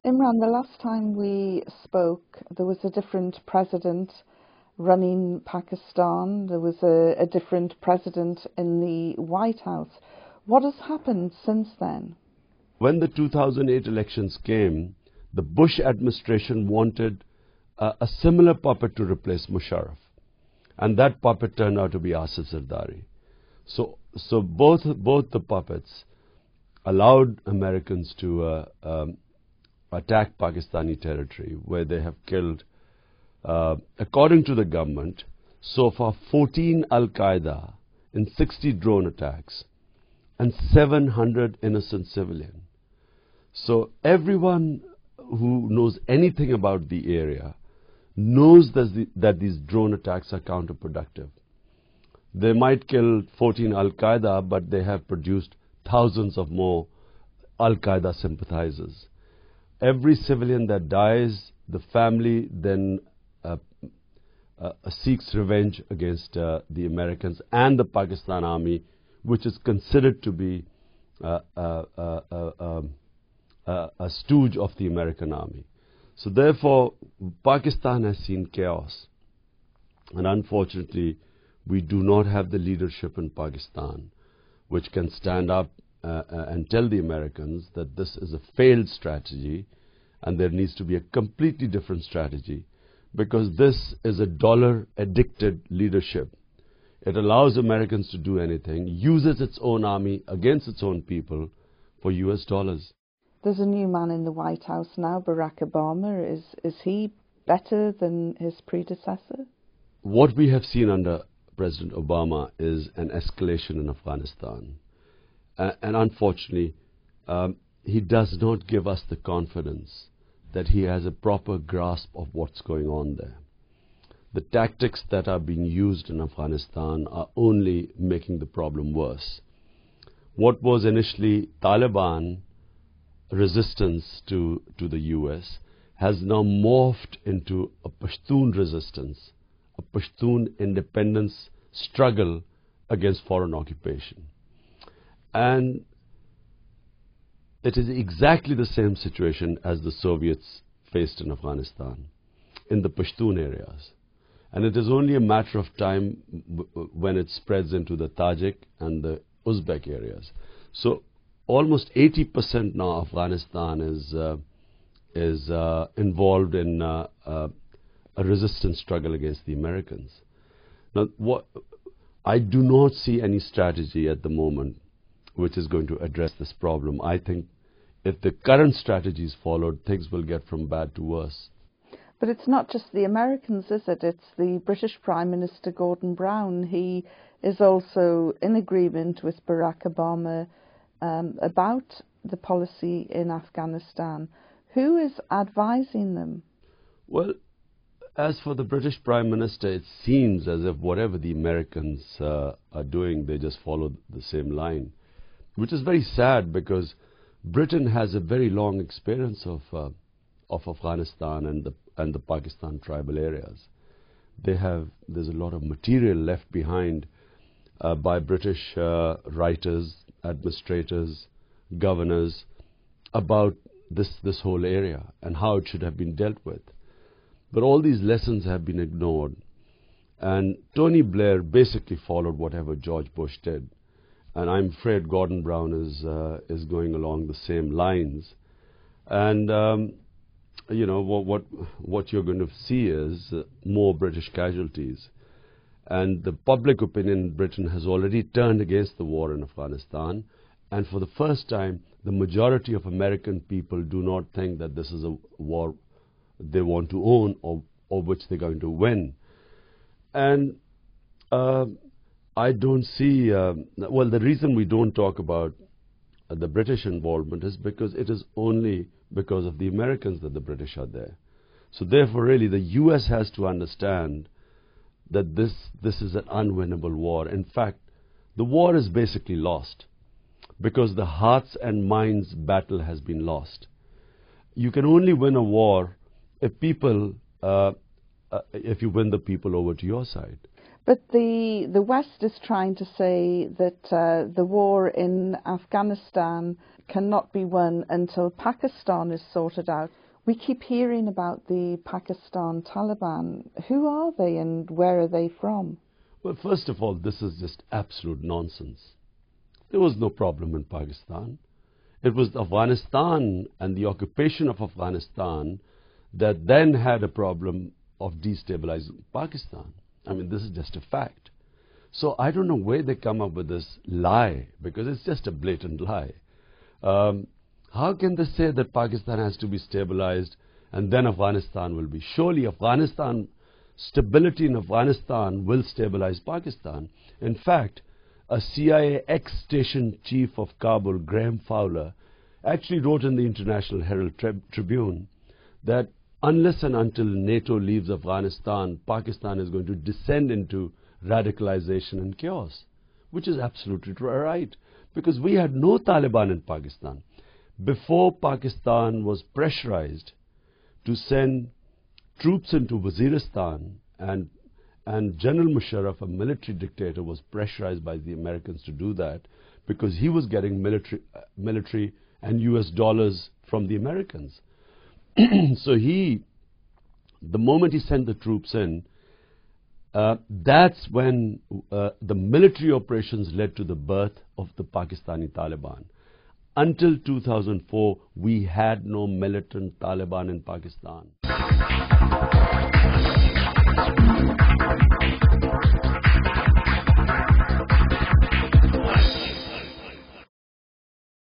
Imran, the last time we spoke, there was a different president running Pakistan. There was a different president in the White House. What has happened since then? When the 2008 elections came, the Bush administration wanted a similar puppet to replace Musharraf. And that puppet turned out to be Asif Zardari. So both the puppets allowed Americans to attack Pakistani territory, where they have killed, according to the government, so far 14 Al-Qaeda in 60 drone attacks and 700 innocent civilians. So everyone who knows anything about the area knows that these drone attacks are counterproductive. They might kill 14 Al-Qaeda, but they have produced thousands of more Al-Qaeda sympathizers. Every civilian that dies, the family then seeks revenge against the Americans and the Pakistan army, which is considered to be a stooge of the American army. So therefore, Pakistan has seen chaos. And unfortunately, we do not have the leadership in Pakistan which can stand up and tell the Americans that this is a failed strategy and there needs to be a completely different strategy, because this is a dollar-addicted leadership. It allows Americans to do anything, uses its own army against its own people for US dollars. There's a new man in the White House now, Barack Obama. Is he better than his predecessor? What we have seen under President Obama is an escalation in Afghanistan. And unfortunately, he does not give us the confidence that he has a proper grasp of what's going on there. The tactics that are being used in Afghanistan are only making the problem worse. What was initially Taliban resistance to the US has now morphed into a Pashtun resistance, a Pashtun independence struggle against foreign occupation. And it is exactly the same situation as the Soviets faced in Afghanistan, in the Pashtun areas. And it is only a matter of time when it spreads into the Tajik and the Uzbek areas. So almost 80% now Afghanistan is involved in a resistance struggle against the Americans. Now, I do not see any strategy at the moment which is going to address this problem. I think if the current strategy is followed, things will get from bad to worse. But it's not just the Americans, is it? It's the British Prime Minister Gordon Brown. He is also in agreement with Barack Obama about the policy in Afghanistan. Who is advising them? Well, as for the British Prime Minister, it seems as if whatever the Americans are doing, they just follow the same line, which is very sad, because Britain has a very long experience of Afghanistan and the Pakistan tribal areas. There's a lot of material left behind by British writers, administrators, governors about this whole area and how it should have been dealt with. But all these lessons have been ignored, and Tony Blair basically followed whatever George Bush did. And I'm afraid Gordon Brown is going along the same lines. And you know, what you're going to see is more British casualties. And the public opinion in Britain has already turned against the war in Afghanistan. And for the first time, the majority of American people do not think that this is a war they want to own or which they're going to win. And I don't see, well, the reason we don't talk about the British involvement is because it is only because of the Americans that the British are there. So therefore, really, the US has to understand that this is an unwinnable war. In fact, the war is basically lost, because the hearts and minds battle has been lost. You can only win a war if you win the people over to your side. But the West is trying to say that the war in Afghanistan cannot be won until Pakistan is sorted out. We keep hearing about the Pakistan Taliban. Who are they and where are they from? Well, first of all, this is just absolute nonsense. There was no problem in Pakistan. It was Afghanistan and the occupation of Afghanistan that then had a problem of destabilizing Pakistan. I mean, this is just a fact. So I don't know where they come up with this lie, because it's just a blatant lie. How can they say that Pakistan has to be stabilized and then Afghanistan will be? Surely stability in Afghanistan will stabilize Pakistan. In fact, a CIA ex-station chief of Kabul, Graham Fowler, actually wrote in the International Herald Tribune that unless and until NATO leaves Afghanistan, Pakistan is going to descend into radicalization and chaos, which is absolutely right, because we had no Taliban in Pakistan. Before Pakistan was pressurized to send troops into Waziristan, and General Musharraf, a military dictator, was pressurized by the Americans to do that because he was getting military and US dollars from the Americans. So the moment he sent the troops in, that's when the military operations led to the birth of the Pakistani Taliban. Until 2004, we had no militant Taliban in Pakistan.